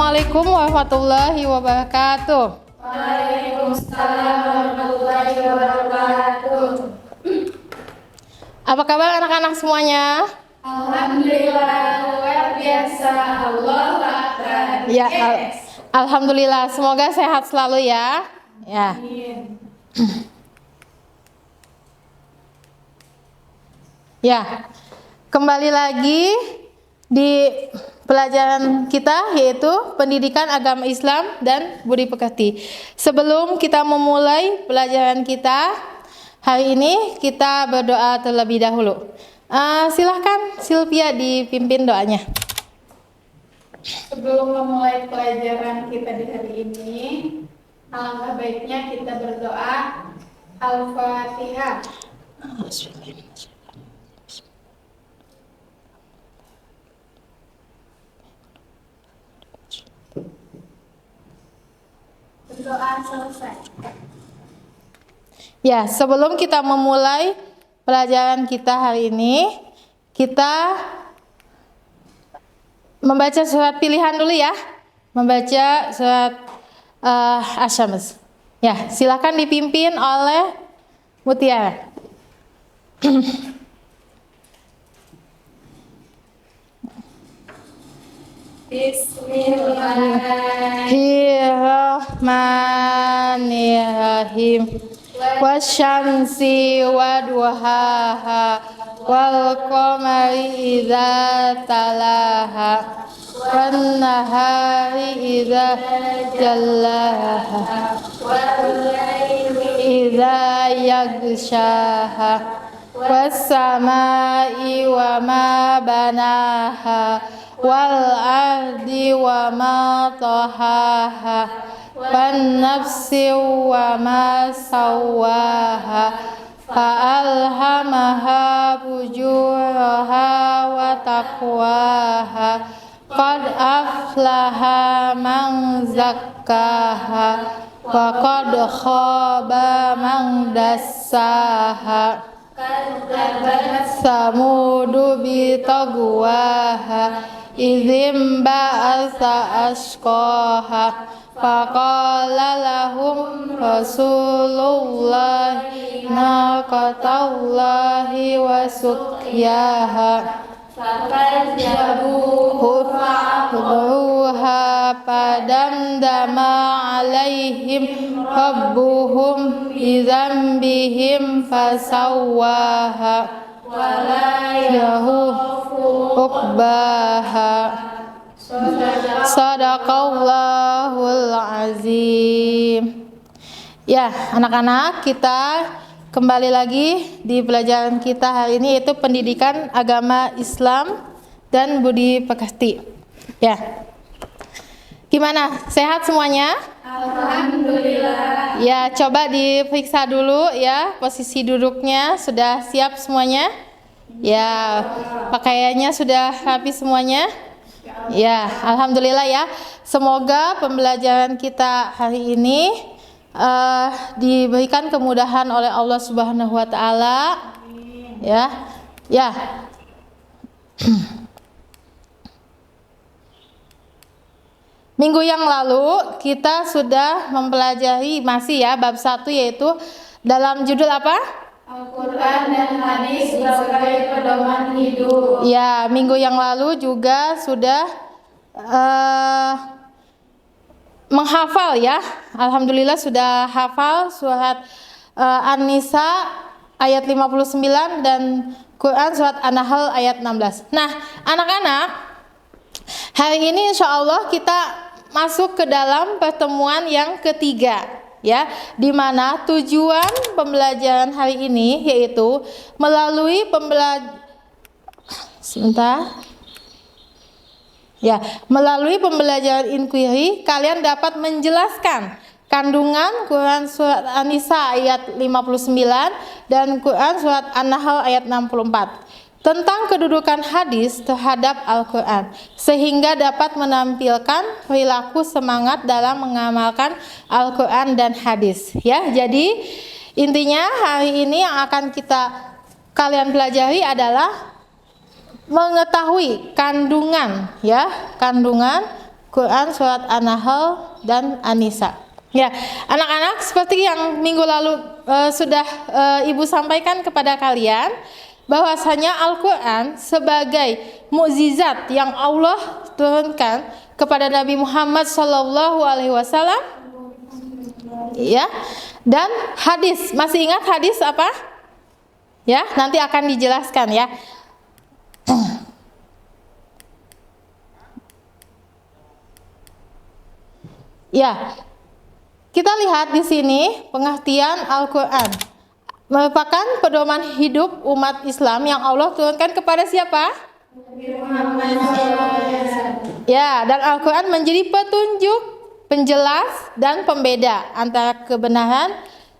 Assalamualaikum warahmatullahi wabarakatuh. Waalaikumsalam warahmatullahi wabarakatuh. Apa kabar anak-anak semuanya? Alhamdulillah, luar biasa. Allahu Akbar. Ya, Yes. alhamdulillah. Semoga sehat selalu ya. Ya. Amin. Ya. Kembali lagi di pelajaran kita, yaitu pendidikan agama Islam dan budi pekerti. Sebelum kita memulai pelajaran kita hari ini, kita berdoa terlebih dahulu. Silahkan Sylvia dipimpin doanya. Sebelum memulai pelajaran kita di hari ini, alangkah baiknya kita berdoa. Al-Fatihah. Berdoa selesai. Ya, sebelum kita memulai pelajaran kita hari ini, kita membaca surat pilihan dulu ya. Membaca surat Asy-Syams. Ya, silakan dipimpin oleh Mutiara. Bismillahirrahmanirrahim. Wasyamsi wadwahaha wal qamari idza talaha wan nahari idza jallaha idza yaghshaha was samai wa ma banaha wal ardi wa ma tahaha wan nafsi wa ma sawaha fa'alhamaha fujuraha wa taqwaha qad aflaha man zakkaha wa qad khaba man dassaha samudu bi tagwaha idzim ba'asa ashqaha faqala lahum rasulullah naqatallahi wa sukyaha fa'ruha padamdama alaihim rabbuhum bidzambihim fasawwaha wala yakhafu uqbaha. Sadaqallahul azim. Ya, anak-anak, kita kembali lagi di pelajaran kita hari ini, yaitu pendidikan agama Islam dan budi pekerti. Ya. Gimana? Sehat semuanya? Alhamdulillah. Ya, coba diperiksa dulu ya, posisi duduknya sudah siap semuanya? Ya, pakaiannya sudah rapi semuanya? Ya, alhamdulillah ya. Semoga pembelajaran kita hari ini diberikan kemudahan oleh Allah Subhanahu wa taala. Ya. Ya. Minggu yang lalu kita sudah mempelajari masih ya bab 1, yaitu dalam judul apa? Al-Quran dan hadis sebagai pedoman hidup. Ya, minggu yang lalu juga sudah menghafal ya. Alhamdulillah sudah hafal surat An-Nisa ayat 59 dan Quran surat An-Nahl ayat 16. Nah, anak-anak, hari ini insya Allah kita masuk ke dalam pertemuan yang ketiga, ya, di mana tujuan pembelajaran hari ini yaitu melalui melalui pembelajaran inquiry kalian dapat menjelaskan kandungan Quran surat An-Nisa ayat 59 dan Quran surat An-Nahl ayat 64 tentang kedudukan hadis terhadap Al-Quran, sehingga dapat menampilkan perilaku semangat dalam mengamalkan Al-Quran dan hadis. Ya, jadi intinya hari ini yang akan kalian pelajari adalah mengetahui kandungan, ya, kandungan Quran surat An-Nahl dan An-Nisa. Ya, anak-anak, seperti yang minggu lalu sudah Ibu sampaikan kepada kalian, bahwasanya Al-Quran sebagai mukjizat yang Allah turunkan kepada Nabi Muhammad SAW, ya, dan hadis. Masih ingat hadis apa? Ya, nanti akan dijelaskan ya. Ya, kita lihat di sini pengertian Al-Quran merupakan pedoman hidup umat Islam yang Allah turunkan kepada siapa? Ya, dan Al-Quran menjadi petunjuk, penjelas, dan pembeda antara kebenaran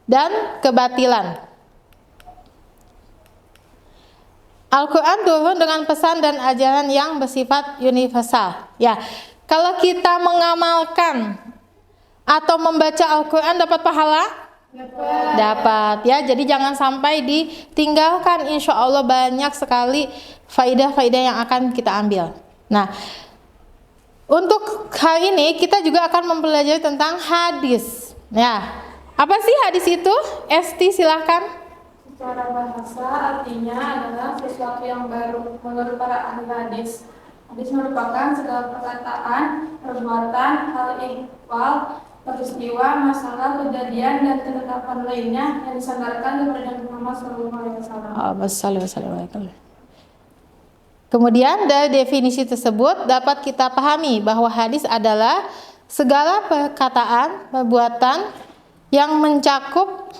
dan kebatilan. Al-Quran turun dengan pesan dan ajaran yang bersifat universal. Ya, kalau kita mengamalkan atau membaca Al-Quran dapat pahala? Dapat ya. Jadi jangan sampai ditinggalkan. Insya Allah banyak sekali faidah-faidah yang akan kita ambil. Nah, untuk hari ini kita juga akan mempelajari tentang hadis. Ya, apa sih hadis itu? Esti, silahkan. Secara bahasa artinya adalah sesuatu yang baru menurut para ahli hadis. Hadis merupakan segala perkataan, perbuatan, hal ihwal, peristiwa, masalah, kejadian, dan ketetapan lainnya yang disandarkan kepada Nabi Muhammad SAW. Kemudian dari definisi tersebut dapat kita pahami bahwa hadis adalah segala perkataan, perbuatan yang mencakup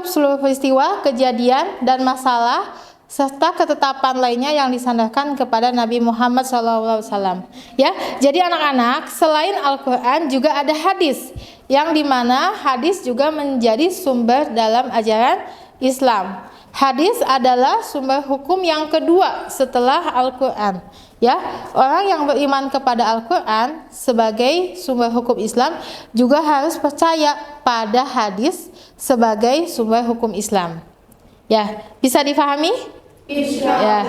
seluruh peristiwa, kejadian, dan masalah serta ketetapan lainnya yang disandarkan kepada Nabi Muhammad SAW. Ya, jadi anak-anak, selain Al-Quran juga ada hadis, yang dimana hadis juga menjadi sumber dalam ajaran Islam. Hadis adalah sumber hukum yang kedua setelah Al-Quran. Ya, orang yang beriman kepada Al-Quran sebagai sumber hukum Islam juga harus percaya pada hadis sebagai sumber hukum Islam. Ya, bisa difahami? Ya.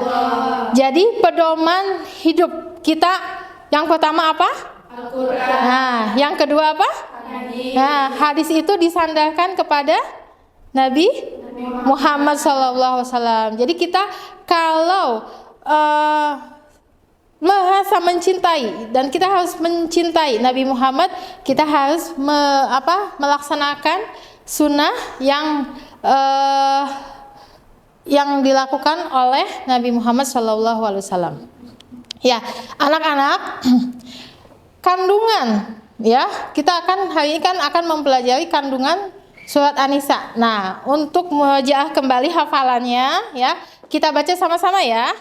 Jadi pedoman hidup kita yang pertama apa? Al-Quran. Nah, yang kedua apa? Hadis. Nah, hadis itu disandarkan kepada Nabi Muhammad SAW. Jadi kita kalau merasa mencintai dan kita harus mencintai Nabi Muhammad, kita harus melaksanakan sunnah yang dilakukan oleh Nabi Muhammad SAW. Ya, anak-anak, kandungan, ya, kita hari ini akan mempelajari kandungan surat An-Nisa. Nah, untuk murojaah kembali hafalannya, ya, kita baca sama-sama ya.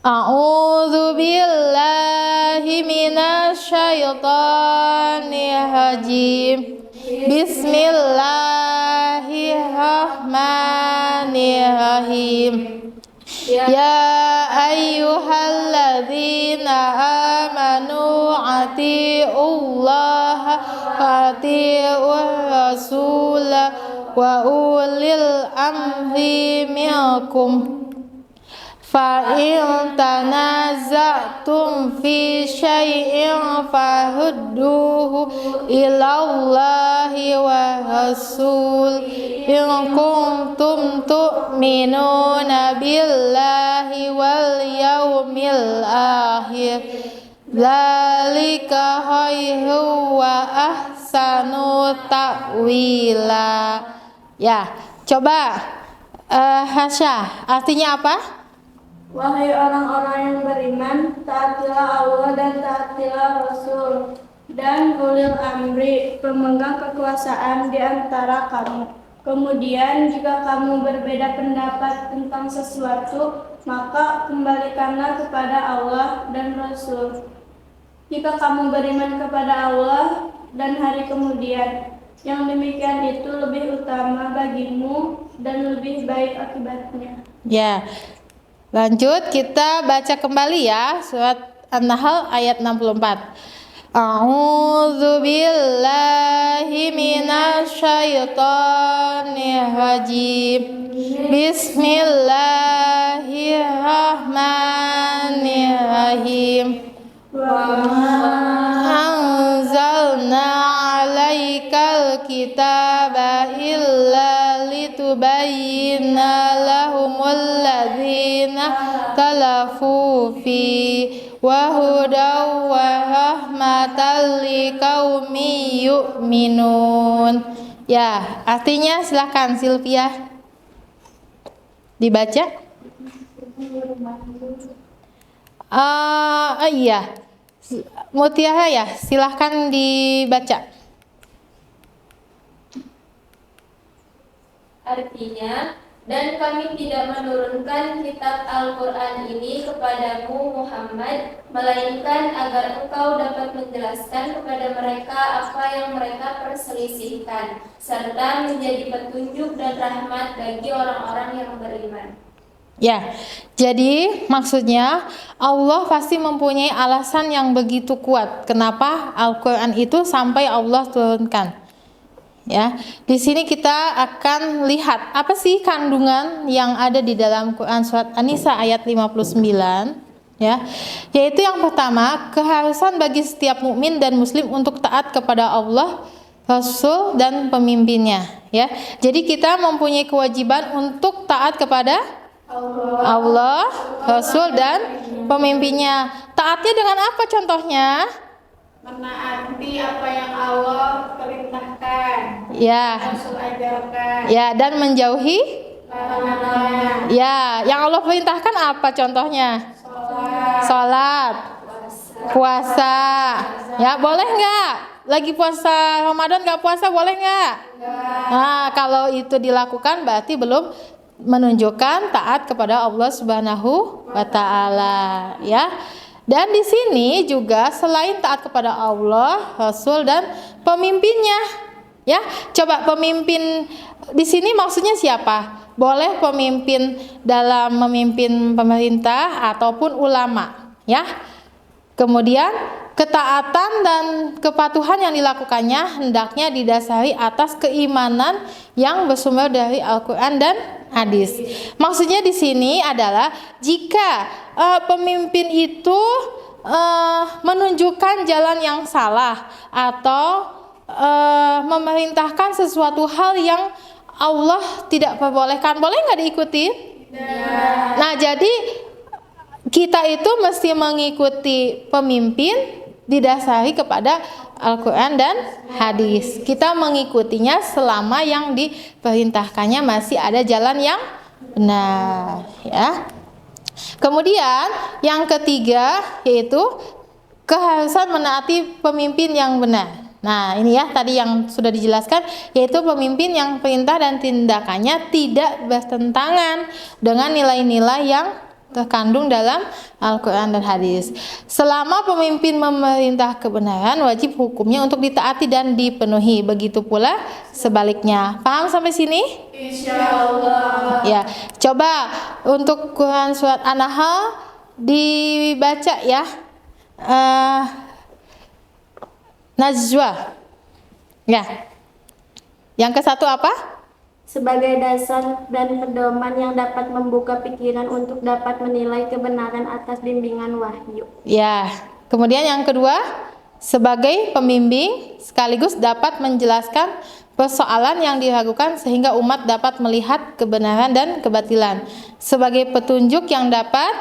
A'udzu billahi minasyaitonir rajim. Bismillahirrahmanirrahim. Ya ayyuhalladzina amanu atiullaha wa atiur rasula wa ulil amri minkum. Fa'in tanaza'tum fi syai'in fahudduhu ilallahi wa rasul in kuntum tu'minuna billahi wal yawmil akhir dzalika khairu wa ahsanu ta'wila. Ya, coba Hasya, artinya apa? Wahai orang-orang yang beriman, taatilah Allah dan taatilah Rasul dan ulil amri, pemegang kekuasaan di antara kamu. Kemudian jika kamu berbeda pendapat tentang sesuatu, maka kembalikanlah kepada Allah dan Rasul. Jika kamu beriman kepada Allah dan hari kemudian, yang demikian itu lebih utama bagimu dan lebih baik akibatnya. Ya. Lanjut, kita baca kembali ya surat An-Nahl ayat 64. A'udzu billahi minasyaitonir rajim. Bismillahirrahmanirrahim. lahumul ladzina talafu fi wa hudaw wa rahmatal liqaumi yu'minun. Ya, artinya silakan Sylvia dibaca. Iya, Mutiara ya, silahkan dibaca. Artinya, dan kami tidak menurunkan kitab Al-Quran ini kepadamu Muhammad, melainkan agar engkau dapat menjelaskan kepada mereka apa yang mereka perselisihkan, serta menjadi petunjuk dan rahmat bagi orang-orang yang beriman. Ya, jadi maksudnya Allah pasti mempunyai alasan yang begitu kuat kenapa Al-Quran itu sampai Allah turunkan. Ya, di sini kita akan lihat apa sih kandungan yang ada di dalam Quran surat An-Nisa ayat 59, ya. Yaitu yang pertama, keharusan bagi setiap mukmin dan muslim untuk taat kepada Allah, Rasul dan pemimpinnya, ya. Jadi kita mempunyai kewajiban untuk taat kepada Allah, Rasul dan pemimpinnya. Taatnya dengan apa contohnya? Menaati apa yang Allah perintahkan, Ya. Rasul ajarkan, Ya, dan menjauhi larangan-larangan, ya, yang Allah perintahkan apa contohnya? Salat, puasa. Ya, boleh nggak? Lagi puasa Ramadan nggak puasa boleh nggak? Nah, kalau itu dilakukan berarti belum menunjukkan taat kepada Allah Subhanahu wa taala, ya. Dan di sini juga selain taat kepada Allah, Rasul dan pemimpinnya, ya. Coba pemimpin di sini maksudnya siapa? Boleh pemimpin dalam memimpin pemerintah ataupun ulama, ya. Kemudian ketaatan dan kepatuhan yang dilakukannya hendaknya didasari atas keimanan yang bersumber dari Al-Quran dan hadis. Maksudnya di sini adalah jika pemimpin itu menunjukkan jalan yang salah atau memerintahkan sesuatu hal yang Allah tidak perbolehkan, boleh nggak diikuti? Nah, jadi kita itu mesti mengikuti pemimpin didasari kepada Al-Quran dan hadis. Kita mengikutinya selama yang diperintahkannya masih ada jalan yang benar, ya. Kemudian yang ketiga yaitu keharusan menaati pemimpin yang benar. Nah, ini ya tadi yang sudah dijelaskan, yaitu pemimpin yang perintah dan tindakannya tidak bertentangan dengan nilai-nilai yang terkandung dalam Al-Quran dan hadis. Selama pemimpin memerintah kebenaran, wajib hukumnya untuk ditaati dan dipenuhi. Begitu pula sebaliknya. Paham sampai sini? insyaallah. Ya, coba untuk Quran surat An-Nahl dibaca ya. Najwa. Ya. Yang ke satu apa? Sebagai dasar dan pedoman yang dapat membuka pikiran untuk dapat menilai kebenaran atas bimbingan wahyu. Ya. Kemudian yang kedua, sebagai pembimbing sekaligus dapat menjelaskan persoalan yang diragukan sehingga umat dapat melihat kebenaran dan kebatilan. Sebagai petunjuk yang dapat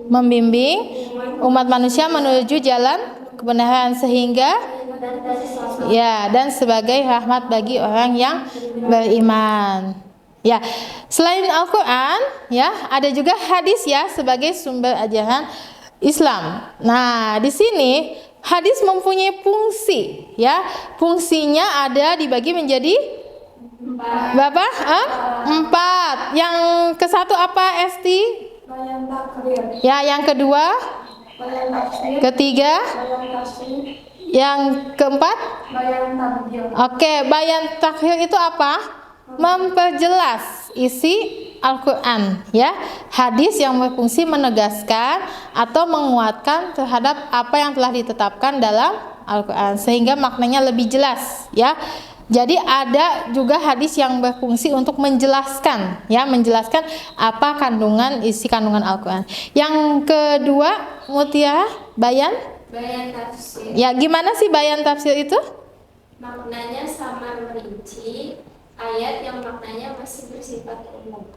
membimbing umat manusia menuju jalan kebenaran sehingga ya, dan sebagai rahmat bagi orang yang beriman. Ya, selain Al-Quran, ya ada juga hadis ya sebagai sumber ajaran Islam. Nah, di sini hadis mempunyai fungsi, ya. Fungsinya ada dibagi menjadi berapa? 4. Yang ke satu apa, Esti? Bayan takrir, Ya, yang kedua, bayan tafsir, ketiga, bayan tafsir, yang keempat. bayan tabdil. Oke, bayan takhir itu apa? Memperjelas isi Al-Quran, ya. Hadis yang berfungsi menegaskan atau menguatkan terhadap apa yang telah ditetapkan dalam Al-Quran sehingga maknanya lebih jelas, ya. Jadi ada juga hadis yang berfungsi untuk menjelaskan, ya, menjelaskan apa isi kandungan Al-Quran. Yang kedua, Mutiara, bayan. Bayan tafsir, Ya, gimana sih bayan tafsir itu? maknanya samar merinci ayat yang maknanya masih bersifat umum.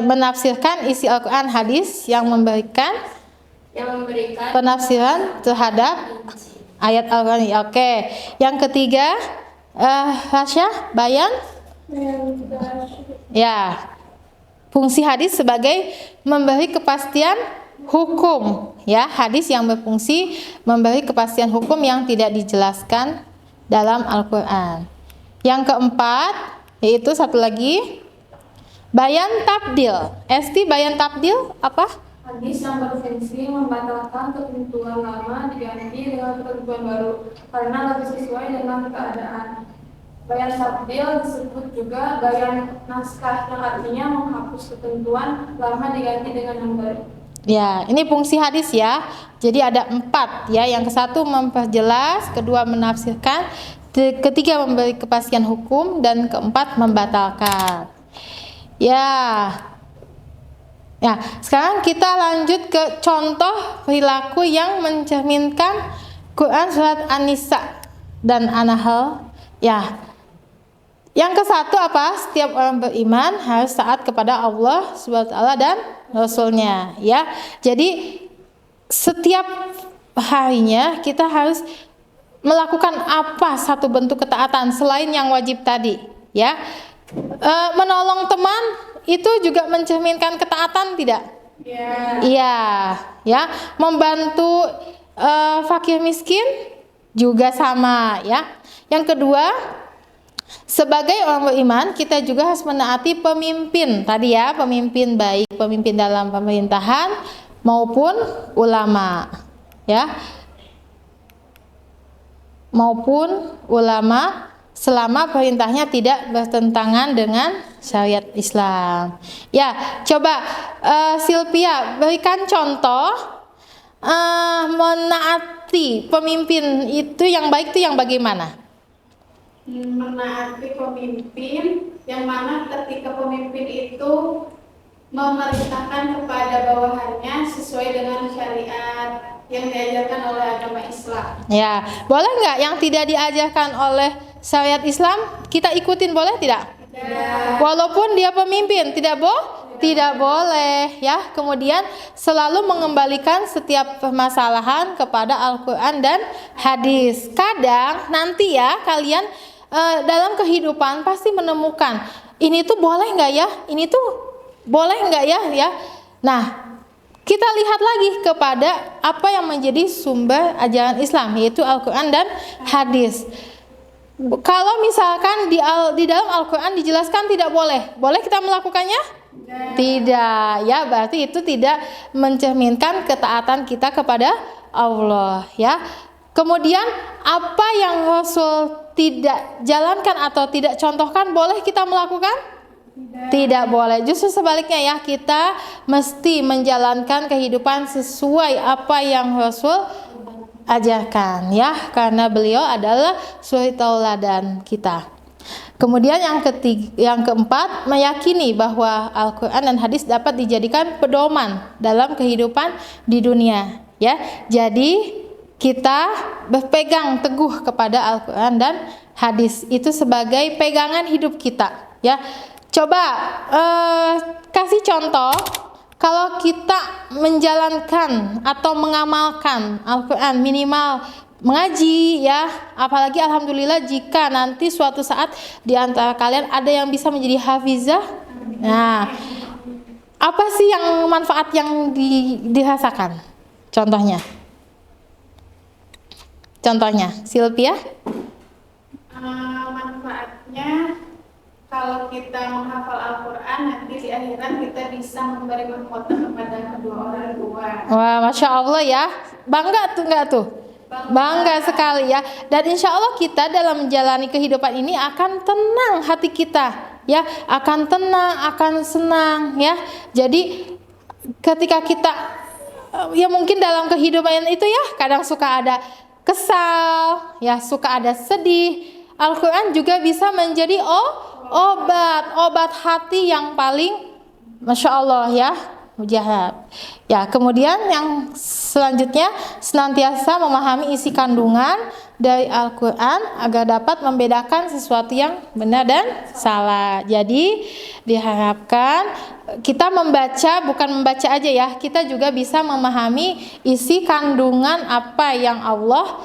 menafsirkan isi Al-Quran, hadis yang memberikan penafsiran terhadap ayat Al-Quran. Oke. Yang ketiga, Rasya, bayan. Ya. Fungsi hadis sebagai memberi kepastian hukum. Ya, hadis yang berfungsi memberi kepastian hukum yang tidak dijelaskan dalam Al-Quran. Yang keempat, yaitu satu lagi, bayan tabdil. Esti, bayan tabdil apa? Hadis yang berfungsi membatalkan ketentuan lama diganti dengan ketentuan baru karena lebih sesuai dengan keadaan. Bayan tabdil disebut juga bayan naskah yang artinya menghapus ketentuan lama diganti dengan yang baru. Ya, ini fungsi hadis ya. Jadi ada 4 ya. Yang satu memperjelas, kedua menafsirkan, ketiga memberi kepastian hukum, dan keempat membatalkan. Ya, sekarang kita lanjut ke contoh perilaku yang mencerminkan Quran surat An-Nisa dan An-Nahl. Ya, yang ke satu apa? Setiap orang beriman harus taat kepada Allah SWT dan Rasulnya. Ya, jadi setiap harinya kita harus melakukan apa satu bentuk ketaatan selain yang wajib tadi. Ya, menolong teman itu juga mencerminkan ketaatan tidak? Iya, ya. Membantu fakir miskin juga sama, ya. Yang kedua, sebagai orang beriman kita juga harus menaati pemimpin tadi ya, pemimpin baik pemimpin dalam pemerintahan maupun ulama, ya. Maupun ulama selama perintahnya tidak bertentangan dengan syariat Islam. Ya, coba Sylvia berikan contoh menaati pemimpin itu yang baik itu yang bagaimana? Menaati pemimpin yang mana ketika pemimpin itu memerintahkan kepada bawahannya sesuai dengan syariat yang diajarkan oleh agama Islam. Ya, boleh nggak yang tidak diajarkan oleh syariat Islam kita ikutin, boleh tidak? Tidak. Walaupun dia pemimpin, tidak boleh ya. Kemudian selalu mengembalikan setiap permasalahan kepada Al-Quran dan hadis. Kadang nanti ya kalian dalam kehidupan pasti menemukan ini tuh boleh nggak ya, ini tuh boleh nggak ya, ya. Nah, kita lihat lagi kepada apa yang menjadi sumber ajaran Islam, yaitu Al-Quran dan hadis. Kalau misalkan di dalam Al-Quran dijelaskan tidak boleh, boleh kita melakukannya? Tidak, ya, berarti itu tidak mencerminkan ketaatan kita kepada Allah, ya. Kemudian apa yang Rasul tidak jalankan atau tidak contohkan boleh kita melakukan? Tidak boleh. Justru sebaliknya ya, kita mesti menjalankan kehidupan sesuai apa yang Rasul ajarkan, ya, karena beliau adalah suri tauladan kita. Kemudian yang keempat, meyakini bahwa Al-Quran dan hadis dapat dijadikan pedoman dalam kehidupan di dunia, ya. Jadi kita berpegang teguh kepada Al-Quran dan hadis itu sebagai pegangan hidup kita, ya. Coba kasih contoh kalau kita menjalankan atau mengamalkan Al-Quran, minimal mengaji, ya. Apalagi alhamdulillah jika nanti suatu saat di antara kalian ada yang bisa menjadi hafizah. Nah, apa sih yang manfaat yang dirasakan? Contohnya, Sylvia? Manfaatnya kalau kita menghafal Al-Quran nanti di akhirat kita bisa memberi mahkota kepada kedua orang tua. Wah, Masya Allah ya, bangga tuh nggak tuh? Bangga sekali ya. Dan insya Allah kita dalam menjalani kehidupan ini akan tenang hati kita, ya, akan tenang, akan senang, ya. Jadi ketika kita ya mungkin dalam kehidupan itu ya kadang suka ada kesal, ya, suka ada sedih. Al-Quran juga bisa menjadi obat hati yang paling Masya Allah ya, mujahab. Ya, kemudian yang selanjutnya senantiasa memahami isi kandungan dari Al-Qur'an agar dapat membedakan sesuatu yang benar dan salah. Jadi diharapkan kita membaca, bukan membaca aja ya, kita juga bisa memahami isi kandungan apa yang Allah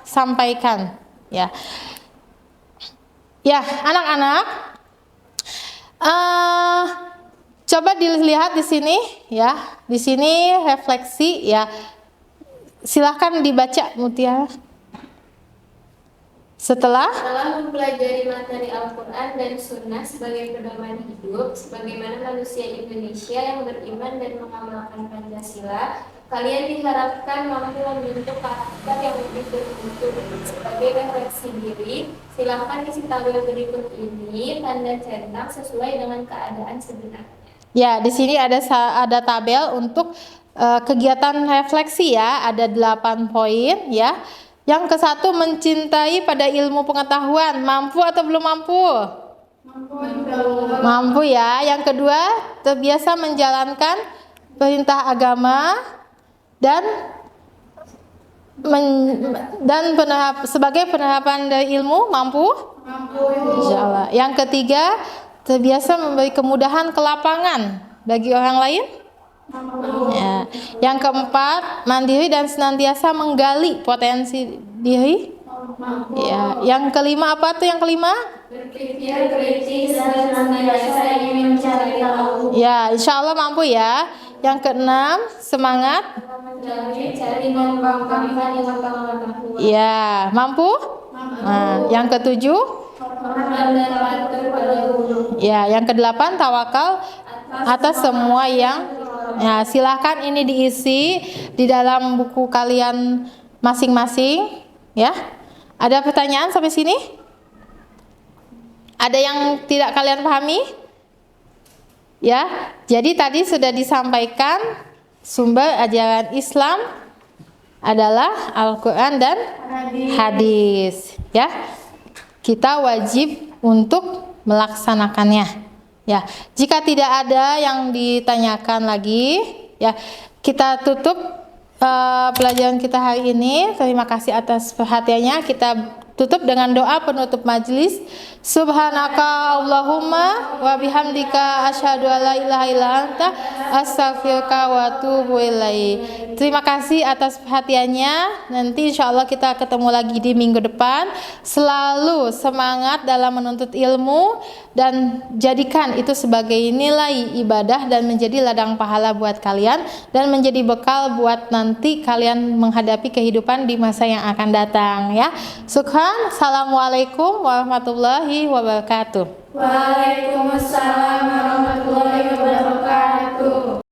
sampaikan. Ya, ya anak-anak, coba dilihat di sini ya, di sini refleksi ya. Silahkan dibaca Mutia. Setelah mempelajari materi Al-Quran dan Sunnah sebagai pedoman hidup, sebagaimana manusia Indonesia yang beriman dan mengamalkan Pancasila, kalian diharapkan mampu membentuk karakter yang lebih terbentuk. Sebagai refleksi diri, silakan isi tabel berikut ini tanda centang sesuai dengan keadaan sebenarnya. ya, di sini ada tabel untuk kegiatan refleksi ya, ada 8 poin ya. Yang ke-1, mencintai pada ilmu pengetahuan. Mampu atau belum mampu? Mampu ya. Yang kedua, terbiasa menjalankan perintah agama dan sebagai penerapan dari ilmu. Mampu? Insyaallah. Yang ketiga, terbiasa memberi kemudahan ke lapangan bagi orang lain. Ya. Yang keempat, mandiri dan senantiasa menggali potensi diri. Ya. Yang kelima apa tuh yang kelima? Berpikir kritis dan senantiasa ingin mencari tahu. Ya, insya Allah mampu ya. Yang keenam, semangat. Mencari mengembangkan ilmu pengetahuan. Ya, mampu? Nah, yang ketujuh? Hormat dan patuh pada guru. Ya, yang kedelapan, tawakal atas semua yang. Ya, silahkan ini diisi di dalam buku kalian masing-masing ya. Ada pertanyaan sampai sini? Ada yang tidak kalian pahami? Ya, jadi tadi sudah disampaikan sumber ajaran Islam adalah Al-Quran dan hadis ya. Kita wajib untuk melaksanakannya. Ya, jika tidak ada yang ditanyakan lagi, ya kita tutup pelajaran kita hari ini. Terima kasih atas perhatiannya. Kita tutup dengan doa penutup majelis. Subhanaka Allahumma wa bihamdika asyhadu an la ilaha illa anta astaghfiruka wa atubu ilaik. Terima kasih atas perhatiannya. Nanti insya Allah kita ketemu lagi di minggu depan. Selalu semangat dalam menuntut ilmu dan jadikan itu sebagai nilai ibadah dan menjadi ladang pahala buat kalian dan menjadi bekal buat nanti kalian menghadapi kehidupan di masa yang akan datang ya. Assalamualaikum warahmatullahi wabarakatuh. Waalaikumsalam warahmatullahi wabarakatuh.